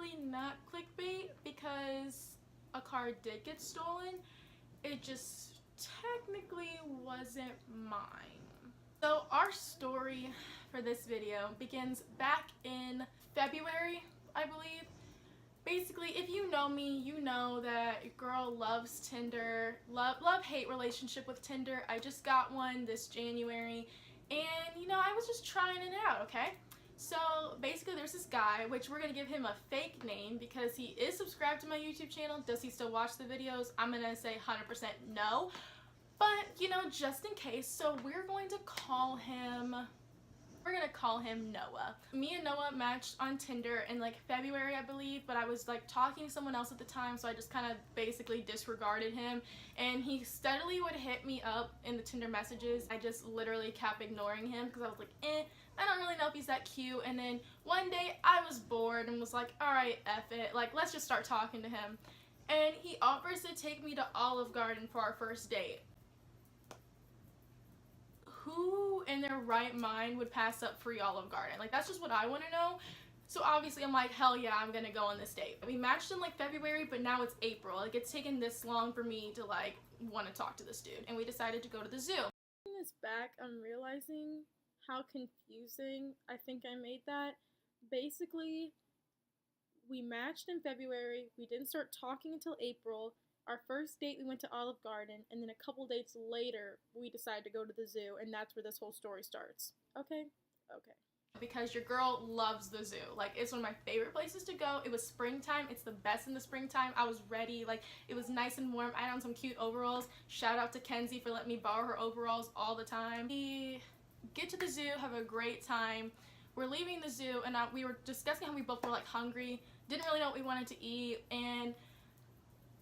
technically not clickbait because a car did get stolen. It just technically wasn't mine. So our story for this video begins back in February, I believe. Basically, if you know me, you know that your girl loves Tinder, love-hate relationship with Tinder. I just got one this January, and you know, I was just trying it out, okay? So basically there's this guy, which we're going to give him a fake name because he is subscribed to my YouTube channel. Does he still watch the videos? I'm going to say 100% no, but you know, just in case. So we're going to call him Noah. Me and Noah matched on Tinder in like February, I believe, but I was like talking to someone else at the time, so I just kind of basically disregarded him, and he steadily would hit me up in the Tinder messages. I just literally kept ignoring him because I was like, I don't really know if he's that cute. And then one day I was bored and was like, alright, F it, like let's just start talking to him. And he offers to take me to Olive Garden for our first date. Who in their right mind would pass up free Olive Garden? Like, that's just what I want to know. So obviously I'm like, hell yeah, I'm gonna go on this date. We matched in like February, but now it's April. Like, it's taken this long for me to like want to talk to this dude, and we decided to go to the zoo. Looking this back, I'm realizing how confusing I think I made that. Basically, we matched in February, we didn't start talking until April. Our first date, we went to Olive Garden, and then a couple dates later, we decided to go to the zoo, and that's where this whole story starts. Okay? Okay. Because your girl loves the zoo. Like, it's one of my favorite places to go. It was springtime. It's the best in the springtime. I was ready. Like, it was nice and warm. I had on some cute overalls. Shout out to Kenzie for letting me borrow her overalls all the time. We get to the zoo, have a great time. We're leaving the zoo, and we were discussing how we both were, like, hungry. Didn't really know what we wanted to eat, and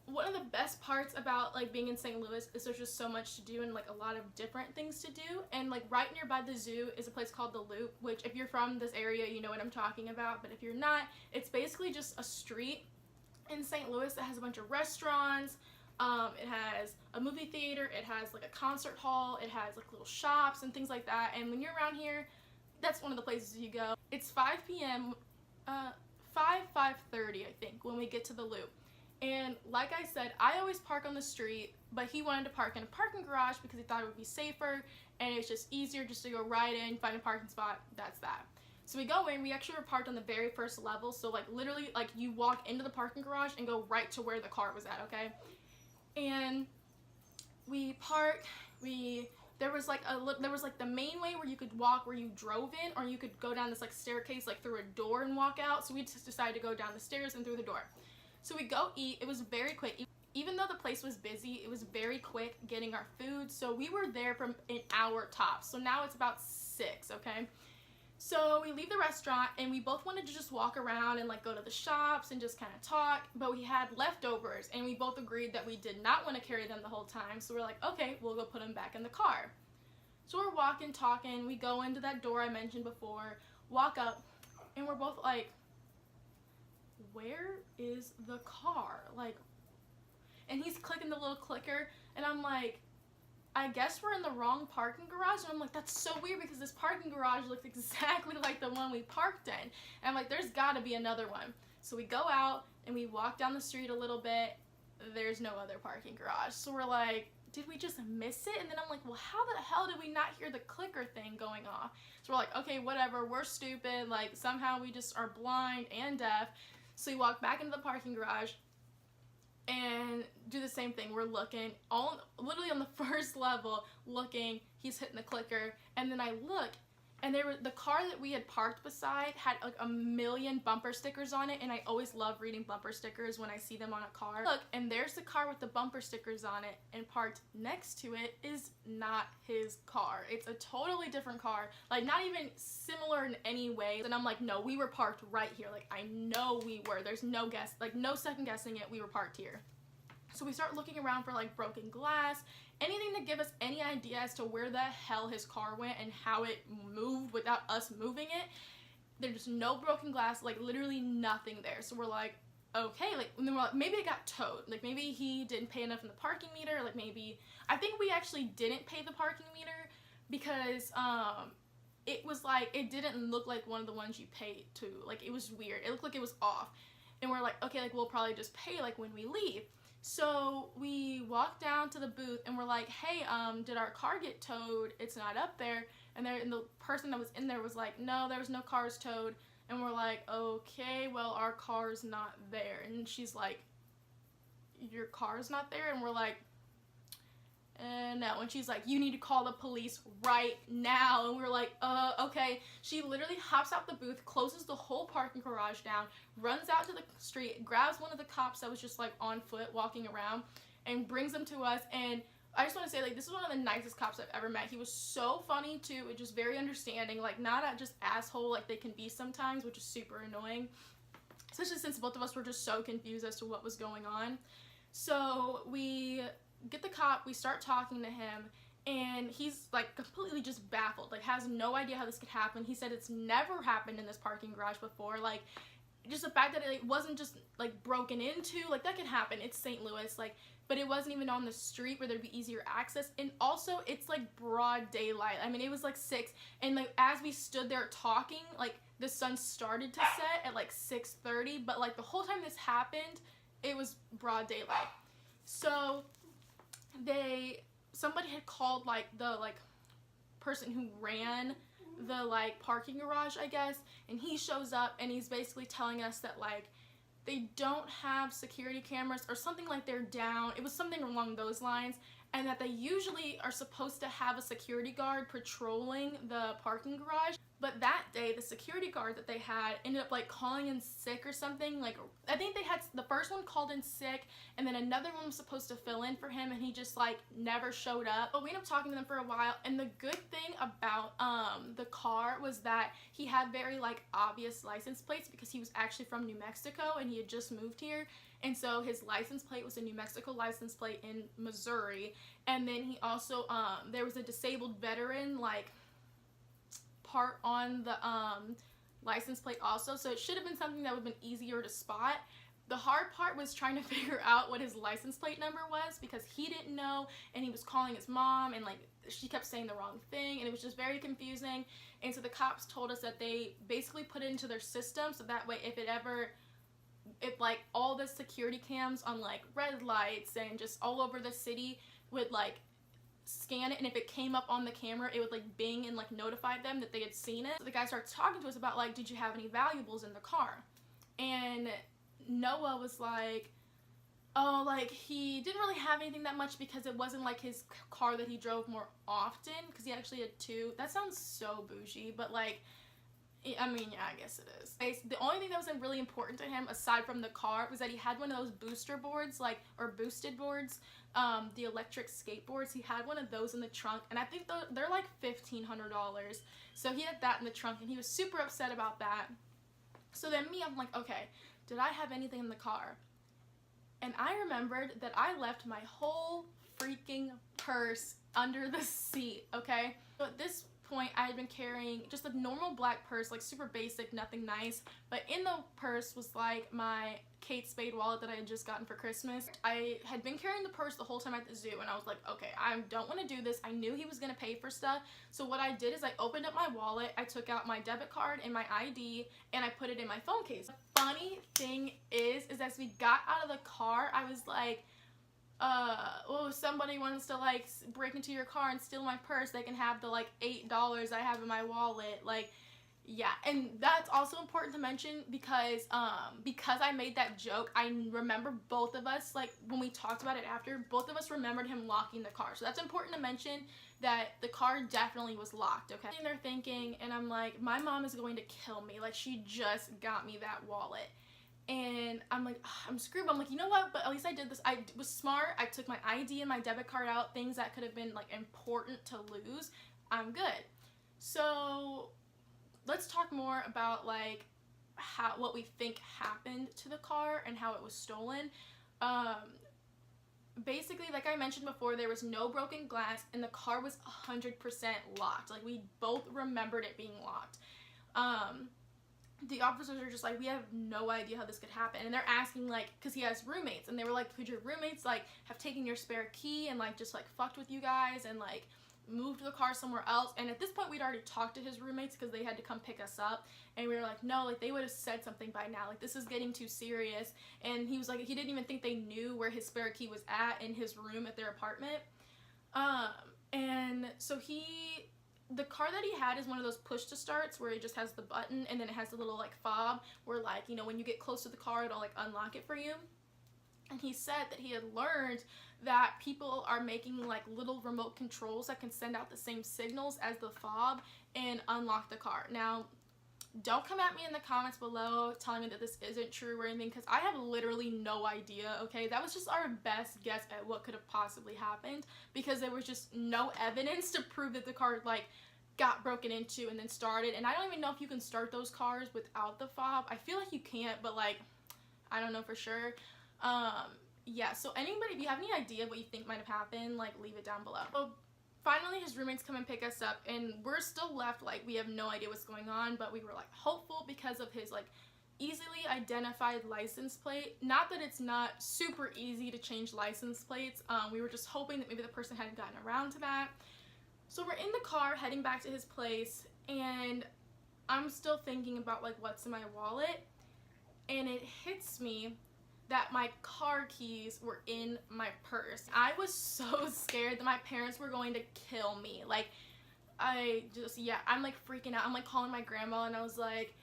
one of the best parts about like being in St. Louis is there's just so much to do and like a lot of different things to do. And like right nearby the zoo is a place called the Loop, which if you're from this area, you know what I'm talking about. But if you're not, it's basically just a street in St. Louis that has a bunch of restaurants. It has a movie theater. It has like a concert hall. It has like little shops and things like that. And when you're around here, that's one of the places you go. It's 5 p.m. 5:30 I think when we get to the Loop. And like I said, I always park on the street, but he wanted to park in a parking garage because he thought it would be safer, and it's just easier just to go right in, find a parking spot, that's that. So we go in, we actually were parked on the very first level, so like literally like you walk into the parking garage and go right to where the car was at, okay? And we park, there was like the main way where you could walk where you drove in, or you could go down this like staircase like through a door and walk out. So we just decided to go down the stairs and through the door. So we go eat. It was very quick. Even though the place was busy, it was very quick getting our food. So we were there for an hour tops. So now it's about 6, okay? So we leave the restaurant, and we both wanted to just walk around and like go to the shops and just kind of talk, but we had leftovers, and we both agreed that we did not want to carry them the whole time. So we're like, okay, we'll go put them back in the car. So we're walking, talking. We go into that door I mentioned before, walk up, and we're both like, where is the car? Like, and he's clicking the little clicker, and I'm like, I guess we're in the wrong parking garage. And I'm like, that's so weird because this parking garage looks exactly like the one we parked in. And I'm like, there's gotta be another one. So we go out and we walk down the street a little bit. There's no other parking garage. So we're like, did we just miss it? And then I'm like, well, how the hell did we not hear the clicker thing going off? So we're like, okay, whatever, we're stupid. Like, somehow we just are blind and deaf. So we walk back into the parking garage and do the same thing. We're looking, literally on the first level, looking, he's hitting the clicker, and then I look, and the car that we had parked beside had like a million bumper stickers on it, and I always love reading bumper stickers when I see them on a car. Look, and there's the car with the bumper stickers on it, and parked next to it is not his car. It's a totally different car, like not even similar in any way. And I'm like, no, we were parked right here. Like, I know we were. There's no guess, like no second guessing it. We were parked here. So we start looking around for like broken glass, anything to give us any idea as to where the hell his car went and how it moved without us moving it. There's no broken glass, like literally nothing there. So we're like, okay, like, and then we're like, maybe it got towed. Like maybe he didn't pay enough in the parking meter. Like maybe, I think we actually didn't pay the parking meter because it was like, it didn't look like one of the ones you paid to. Like, it was weird. It looked like it was off. And we're like, okay, like we'll probably just pay like when we leave. So we walk down to the booth and we're like, hey, did our car get towed? It's not up there. And the person that was in there was like, no, there was no cars towed. And we're like, okay, well, our car's not there. And she's like, your car's not there? And we're like, no. And she's like, you need to call the police right now. And we're like, okay. She literally hops out the booth, closes the whole parking garage down, runs out to the street, grabs one of the cops that was just like on foot walking around, and brings them to us. And I just want to say, like, this is one of the nicest cops I've ever met. He was so funny too, and just very understanding, like not just asshole like they can be sometimes, which is super annoying, especially since both of us were just so confused as to what was going on. So we get the cop, we start talking to him, and he's like completely just baffled, like has no idea how this could happen. He said it's never happened in this parking garage before, like just the fact that it wasn't just like broken into, like that can happen, it's St. Louis, like, but it wasn't even on the street where there'd be easier access. And also it's like broad daylight. I mean, it was like 6, and like as we stood there talking, like the sun started to set at like 6:30, but like the whole time this happened it was broad daylight. So somebody had called like the person who ran the like parking garage, I guess, and he shows up and he's basically telling us that like they don't have security cameras or something, like they're down. It was something along those lines, and that they usually are supposed to have a security guard patrolling the parking garage. But that day, the security guard that they had ended up like calling in sick or something. Like, I think they had, the first one called in sick, and then another one was supposed to fill in for him, and he just like never showed up. But we ended up talking to them for a while, and the good thing about the car was that he had very like obvious license plates, because he was actually from New Mexico and he had just moved here. And so his license plate was a New Mexico license plate in Missouri. And then he also, there was a disabled veteran like part on the license plate also. So it should have been something that would have been easier to spot. The hard part was trying to figure out what his license plate number was, because he didn't know, and he was calling his mom, and like she kept saying the wrong thing, and it was just very confusing. And so the cops told us that they basically put it into their system, so that way if like all the security cams on like red lights and just all over the city would like scan it, and if it came up on the camera it would like bing and like notify them that they had seen it. So the guy starts talking to us about like, did you have any valuables in the car? And Noah was like, oh, like he didn't really have anything that much, because it wasn't like his car that he drove more often, because he actually had 2. That sounds so bougie, but like, I mean, yeah, I guess it is. The only thing that was really important to him, aside from the car, was that he had one of those booster boards, like, or boosted boards, the electric skateboards. He had one of those in the trunk, and I think they're like $1,500. So he had that in the trunk, and he was super upset about that. So then I'm like, okay, did I have anything in the car? And I remembered that I left my whole freaking purse under the seat, okay? So at this point, I had been carrying just a normal black purse, like super basic, nothing nice, but in the purse was like my Kate Spade wallet that I had just gotten for Christmas. I had been carrying the purse the whole time at the zoo, and I was like, okay, I don't want to do this. I knew he was gonna pay for stuff, so what I did is I opened up my wallet, I took out my debit card and my ID, and I put it in my phone case. The funny thing is as we got out of the car, I was like, well, if somebody wants to like break into your car and steal my purse, they can have the like $8 I have in my wallet. Like, yeah. And that's also important to mention, because I made that joke, I remember both of us, like when we talked about it after, both of us remembered him locking the car. So that's important to mention, that the car definitely was locked, okay? And they're thinking, and I'm like, my mom is going to kill me, like she just got me that wallet. And I'm like, I'm screwed. But I'm like, you know what? But at least I did this. I was smart. I took my ID and my debit card out, things that could have been like important to lose. I'm good. So let's talk more about like what we think happened to the car and how it was stolen. Basically, like I mentioned before, there was no broken glass, and the car was 100% locked. Like we both remembered it being locked. The officers are just like, we have no idea how this could happen. And they're asking, like, because he has roommates, and they were like, could your roommates like have taken your spare key and like just like fucked with you guys and like moved the car somewhere else. And at this point we'd already talked to his roommates because they had to come pick us up, and we were like, no, like they would have said something by now, like this is getting too serious. And he was like, he didn't even think they knew where his spare key was at in his room at their apartment. And so the car that he had is one of those push to starts where it just has the button and then it has the little like fob where, like, you know, when you get close to the car it'll like unlock it for you. And he said that he had learned that people are making like little remote controls that can send out the same signals as the fob and unlock the car. Now, don't come at me in the comments below telling me that this isn't true or anything, because I have literally no idea, okay? That was just our best guess at what could have possibly happened, because there was just no evidence to prove that the car like got broken into and then started. And I don't even know if you can start those cars without the fob. I feel like you can't, but like I don't know for sure. Yeah, so anybody, if you have any idea what you think might have happened, like leave it down below. So finally his roommates come and pick us up, and we're still left like we have no idea what's going on, but we were like hopeful because of his like easily identified license plate. Not that it's not super easy to change license plates. We were just hoping that maybe the person hadn't gotten around to that. So we're in the car heading back to his place, and I'm still thinking about like what's in my wallet, and it hits me that my car keys were in my purse. I was so scared that my parents were going to kill me. Like, I'm like freaking out. I'm like calling my grandma, and I was like,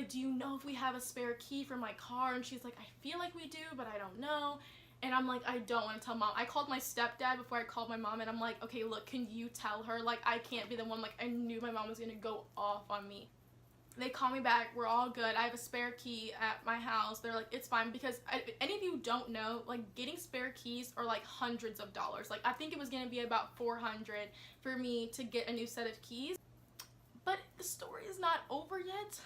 do you know if we have a spare key for my car? And she's like, I feel like we do, but I don't know. And I'm like, I don't want to tell mom. I called my stepdad before I called my mom, and I'm like, okay, look, can you tell her? Like, I can't be the one. Like, I knew my mom was gonna go off on me. They call me back, we're all good. I have a spare key at my house. They're like, it's fine, because if any of you don't know, like getting spare keys are like hundreds of dollars. Like I think it was gonna be about $400 for me to get a new set of keys. But the story is not over yet.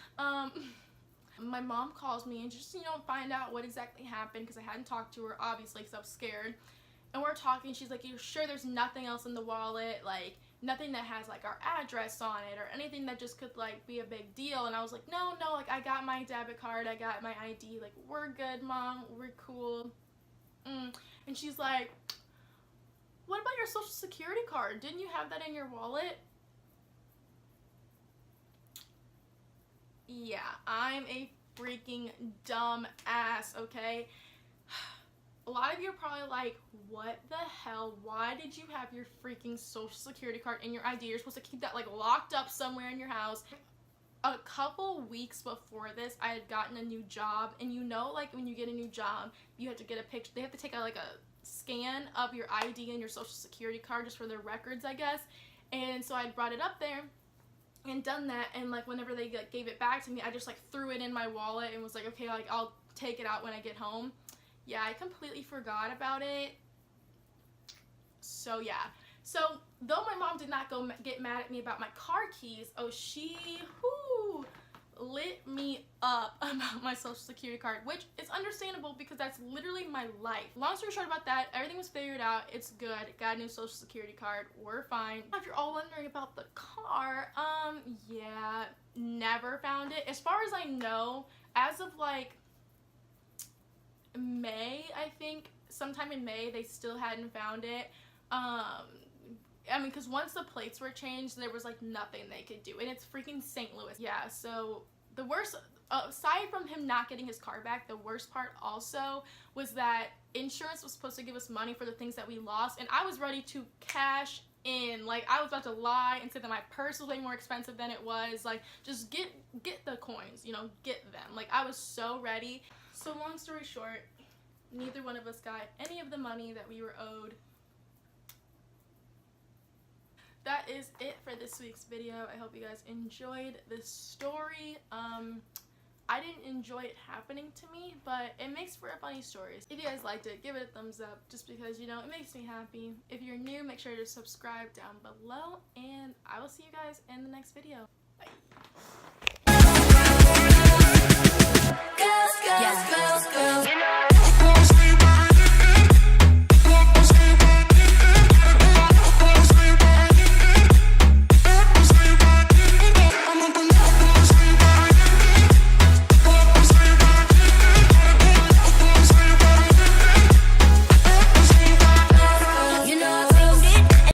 My mom calls me and just, you know, find out what exactly happened, because I hadn't talked to her, obviously, because I was scared. And we're talking, she's like, you're sure there's nothing else in the wallet? Like, nothing that has like our address on it or anything that just could like be a big deal? And I was like, no, like I got my debit card, I got my ID, like we're good, mom, we're cool. And she's like, what about your social security card? Didn't you have that in your wallet? Yeah, I'm a freaking dumb ass, okay? A lot of you are probably like, what the hell? Why did you have your freaking social security card in your ID? You're supposed to keep that like locked up somewhere in your house. A couple weeks before this, I had gotten a new job, and you know, like when you get a new job, you have to get a picture. They have to take like a scan of your ID and your social security card just for their records, I guess. And so I brought it up there and done that, and like whenever they like, gave it back to me, I just like threw it in my wallet and was like, okay, like I'll take it out when I get home. Yeah, I completely forgot about it. So yeah. So though my mom did not get mad at me about my car keys, oh, she lit me up about my social security card, which is understandable because that's literally my life. Long story short about that, everything was figured out. It's good. Got a new social security card. We're fine. If you're all wondering about the car, yeah, never found it. As far as I know, as of like May, I think, sometime in May, they still hadn't found it. I mean, because once the plates were changed, there was like nothing they could do, and it's freaking St. Louis. Yeah, so the worst, aside from him not getting his car back, the worst part also was that insurance was supposed to give us money for the things that we lost, and I was ready to cash in. Like, I was about to lie and say that my purse was way more expensive than it was. Like, just get the coins, you know, get them. Like, I was so ready. So long story short, neither one of us got any of the money that we were owed. That is it for this week's video. I hope you guys enjoyed this story. I didn't enjoy it happening to me, but it makes for a funny story. If you guys liked it, give it a thumbs up, just because, you know, it makes me happy. If you're new, make sure to subscribe down below, and I will see you guys in the next video. Bye.